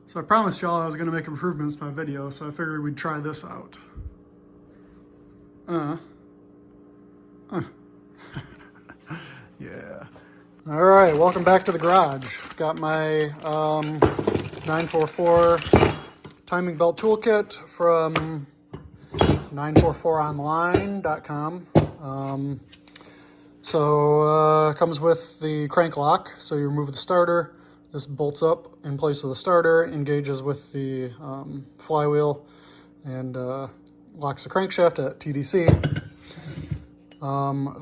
So I promised y'all I was going to make improvements to my video, so I figured we'd try this out. Yeah. All right, welcome back to the garage. Got my 944 timing belt toolkit from 944online.com. Comes with the crank lock, so you remove the starter. This bolts up in place of the starter, engages with the flywheel, and locks the crankshaft at TDC.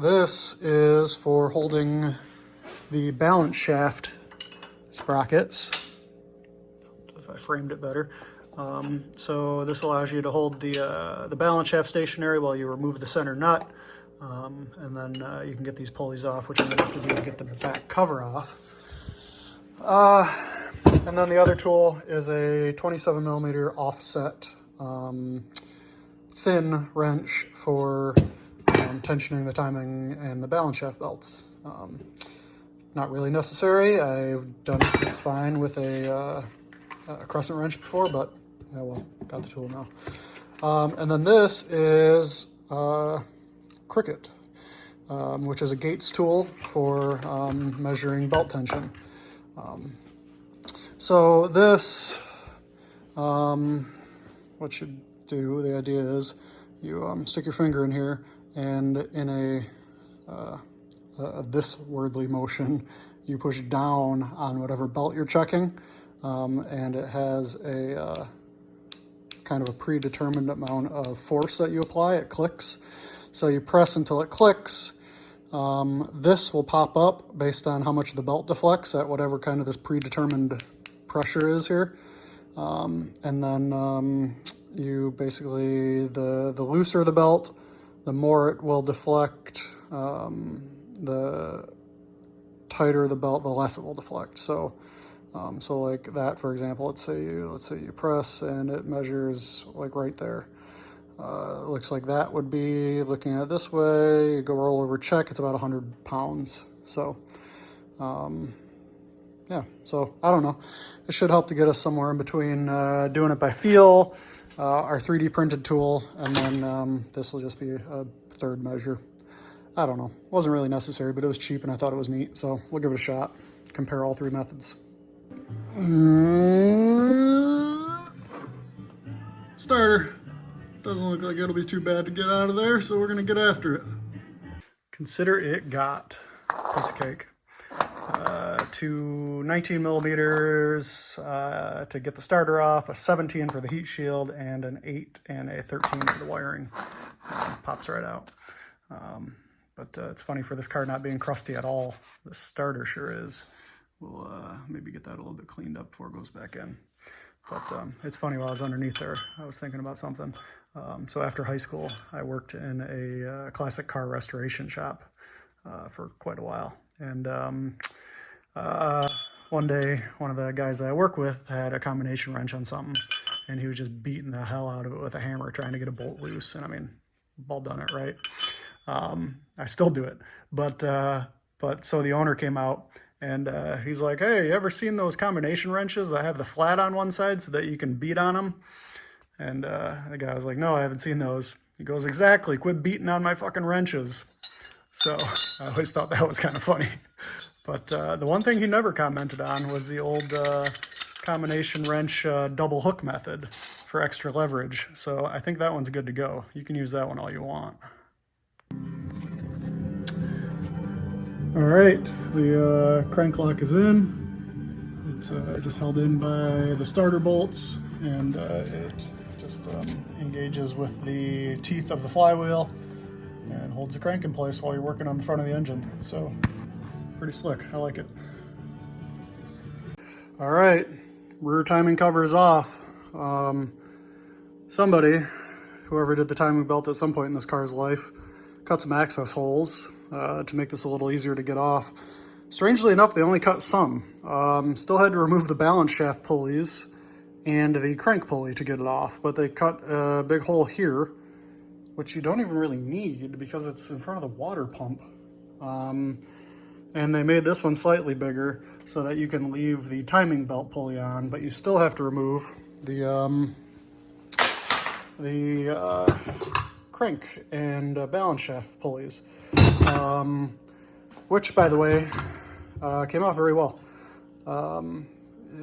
This is for holding the balance shaft sprockets. If I framed it better. So this allows you to hold the balance shaft stationary while you remove the center nut. And then you can get these pulleys off, which I'm going to have to do to get the back cover off. And then the other tool is a 27 millimeter offset thin wrench for tensioning the timing and the balance shaft belts. Not really necessary. I've done it just fine with a crescent wrench before, but yeah, well, got the tool now. And then this is Cricket, which is a Gates tool for measuring belt tension. So this, what you do, the idea is you stick your finger in here, and in a this wordly motion, you push down on whatever belt you're checking, and it has a kind of a predetermined amount of force that you apply. It clicks. So you press until it clicks. This will pop up based on how much the belt deflects at whatever kind of this predetermined pressure is here. And then you basically, the looser the belt, the more it will deflect. The tighter the belt, the less it will deflect. So like that, for example, let's say you press and it measures like right there. It looks like that would be, looking at it this way, you go roll over check, it's about 100 pounds. So, yeah, so I don't know. It should help to get us somewhere in between doing it by feel, our 3D printed tool, and then this will just be a third measure. I don't know. It wasn't really necessary, but it was cheap and I thought it was neat, so we'll give it a shot. Compare all three methods. Starter. Doesn't look like it'll be too bad to get out of there, so we're gonna get after it. Consider it got. Piece of cake. To 19 millimeters to get the starter off, a 17 for the heat shield, and an 8 and a 13 for the wiring. Pops right out. But it's funny, for this car not being crusty at all, the starter sure is. We'll maybe get that a little bit cleaned up before it goes back in. But it's funny, while I was underneath there, I was thinking about something. So after high school, I worked in a classic car restoration shop for quite a while. And one day, one of the guys that I work with had a combination wrench on something, and he was just beating the hell out of it with a hammer, trying to get a bolt loose. And I mean, all done it, right? I still do it. But so the owner came out, and he's like, "Hey, you ever seen those combination wrenches that have the flat on one side so that you can beat on them?" And the guy was like, "No, I haven't seen those." He goes, "Exactly, quit beating on my fucking wrenches." So I always thought that was kind of funny. But the one thing he never commented on was the old combination wrench double hook method for extra leverage. So I think that one's good to go. You can use that one all you want. All right, the crank lock is in. It's just held in by the starter bolts, and it just engages with the teeth of the flywheel and holds the crank in place while you're working on the front of the engine. So pretty slick, I like it. All right, rear timing cover is off. Somebody, whoever did the timing belt at some point in this car's life, cut some access holes to make this a little easier to get off. Strangely enough, they only cut some. Still had to remove the balance shaft pulleys and the crank pulley to get it off, but they cut a big hole here, which you don't even really need because it's in front of the water pump. And they made this one slightly bigger so that you can leave the timing belt pulley on, but you still have to remove the crank and balance shaft pulleys, which, by the way, came out very well.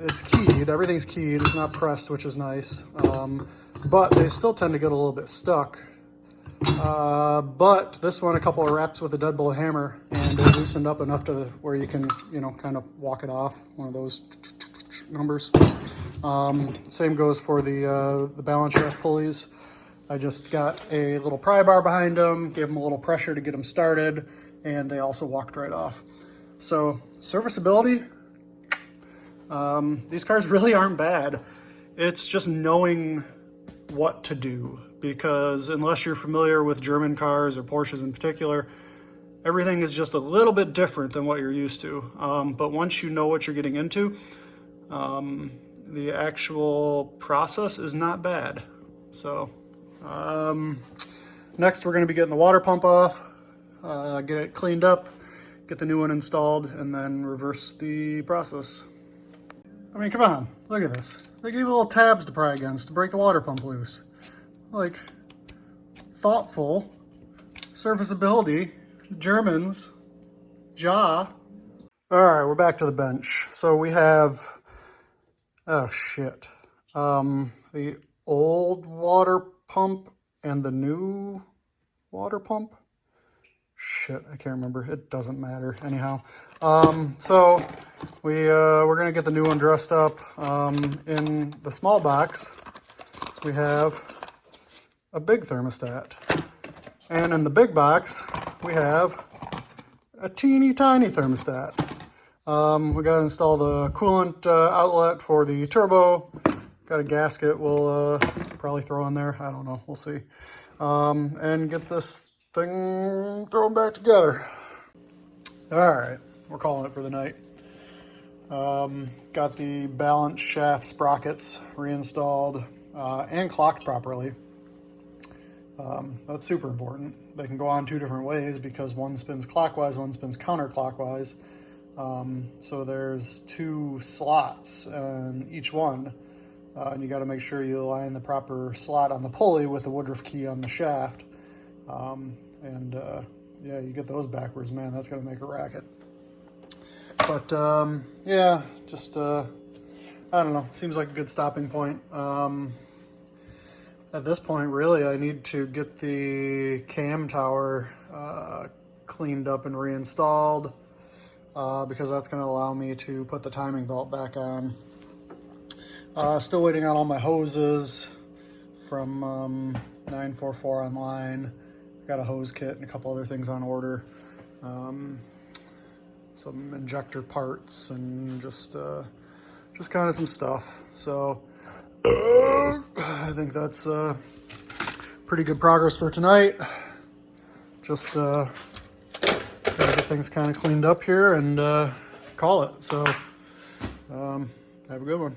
It's keyed, everything's keyed, it's not pressed, which is nice, but they still tend to get a little bit stuck. But this one, a couple of wraps with a deadbolt hammer, and it loosened up enough to where you can, you know, kind of walk it off, one of those numbers. Same goes for the balance shaft pulleys. I just got a little pry bar behind them, gave them a little pressure to get them started, and they also walked right off. So serviceability, these cars really aren't bad. It's just knowing what to do, because unless you're familiar with German cars or Porsches in particular, everything is just a little bit different than what you're used to. But once you know what you're getting into, the actual process is not bad. So next we're going to be getting the water pump off, get it cleaned up, get the new one installed, and then reverse the process. I mean, come on, look at this. They gave you little tabs to pry against to break the water pump loose. Like, thoughtful, serviceability, Germans, ja. All right, we're back to the bench. So we have, oh shit, the old water pump and the new water pump. Shit, I can't remember. It doesn't matter. Anyhow, so we're gonna get the new one dressed up. In the small box, we have a big thermostat, and in the big box, we have a teeny tiny thermostat. We got to install the coolant outlet for the turbo. Got a gasket we'll probably throw in there. I don't know. We'll see. And get this thing thrown back together. All right, we're calling it for the night. Got the balance shaft sprockets reinstalled and clocked properly. That's super important. They can go on two different ways because one spins clockwise, one spins counterclockwise. So there's two slots in each one, and you got to make sure you align the proper slot on the pulley with the Woodruff key on the shaft. Yeah, you get those backwards, man, that's going to make a racket. But yeah, just I don't know, seems like a good stopping point. At this point, really, I need to get the cam tower cleaned up and reinstalled, because that's going to allow me to put the timing belt back on. Still waiting on all my hoses from 944 online. Got a hose kit and a couple other things on order. Some injector parts and just kind of some stuff. So I think that's pretty good progress for tonight. Just gotta get things kind of cleaned up here and call it. So have a good one.